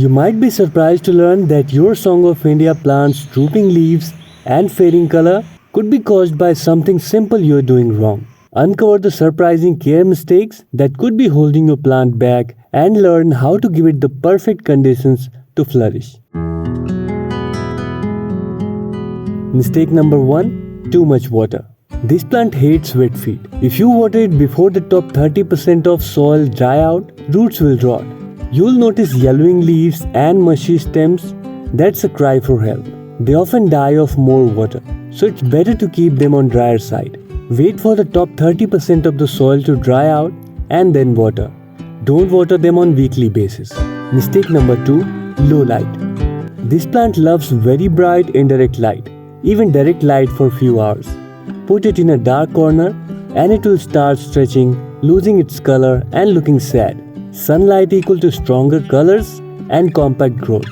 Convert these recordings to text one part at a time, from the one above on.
You might be surprised to learn that your Song of India plant's drooping leaves and fading color could be caused by something simple you're doing wrong. Uncover the surprising care mistakes that could be holding your plant back and learn how to give it the perfect conditions to flourish. Mistake number 1. Too much water. This plant hates wet feet. If you water it before the top 30% of soil dry out, roots will rot. You'll notice yellowing leaves and mushy stems. That's a cry for help. They often die of more water, so it's better to keep them on drier side. Wait for the top 30% of the soil to dry out and then water. Don't water them on weekly basis. Mistake number 2. Low light. This plant loves very bright indirect light, even direct light for few hours. Put it in a dark corner and it will start stretching, losing its color and looking sad. Sunlight equal to stronger colors and compact growth.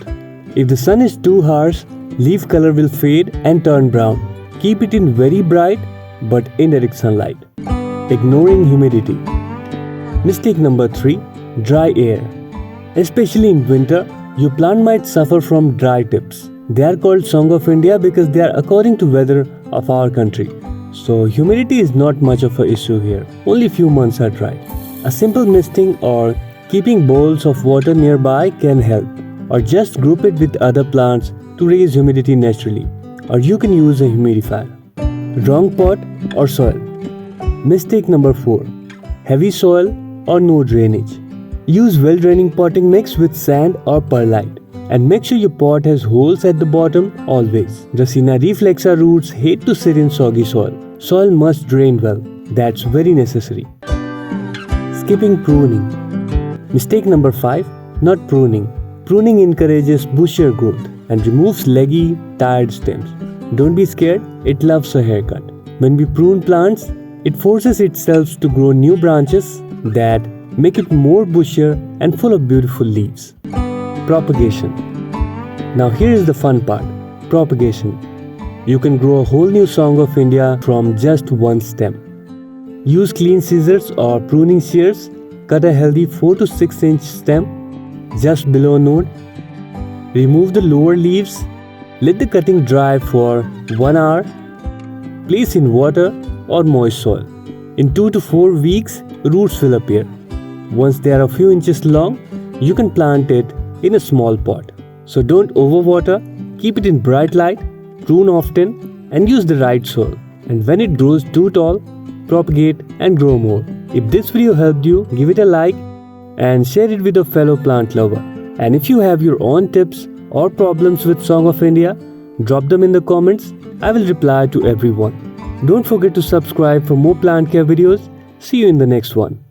If the sun is too harsh, leaf color will fade and turn brown. Keep it in very bright but indirect sunlight. Ignoring humidity. Mistake number 3. Dry air. Especially in winter, your plant might suffer from dry tips. They are called Song of India because they are according to weather of our country. So humidity is not much of an issue here. Only few months are dry. A simple misting or keeping bowls of water nearby can help. Or just group it with other plants to raise humidity naturally. Or you can use a humidifier. Wrong pot or soil. Mistake number 4. Heavy soil or no drainage. Use well-draining potting mix with sand or perlite. And make sure your pot has holes at the bottom always. Dracaena reflexa roots hate to sit in soggy soil. Soil must drain well. That's very necessary. Skipping pruning. Mistake number 5. Not pruning. Pruning encourages bushier growth and removes leggy, tired stems. Don't be scared, it loves a haircut. When we prune plants, it forces itself to grow new branches that make it more bushier and full of beautiful leaves. Propagation. Now here is the fun part. Propagation. You can grow a whole new Song of India from just one stem. Use clean scissors or pruning shears. Cut a healthy 4 to 6 inch stem just below node. Remove the lower leaves. Let the cutting dry for 1 hour. Place in water or moist soil. In 2 to 4 weeks, roots will appear. Once they are a few inches long, you can plant it in a small pot. So don't overwater, keep it in bright light, prune often and use the right soil. And when it grows too tall, propagate and grow more. If this video helped you, give it a like and share it with a fellow plant lover. And if you have your own tips or problems with Song of India, drop them in the comments. I will reply to everyone. Don't forget to subscribe for more plant care videos. See you in the next one.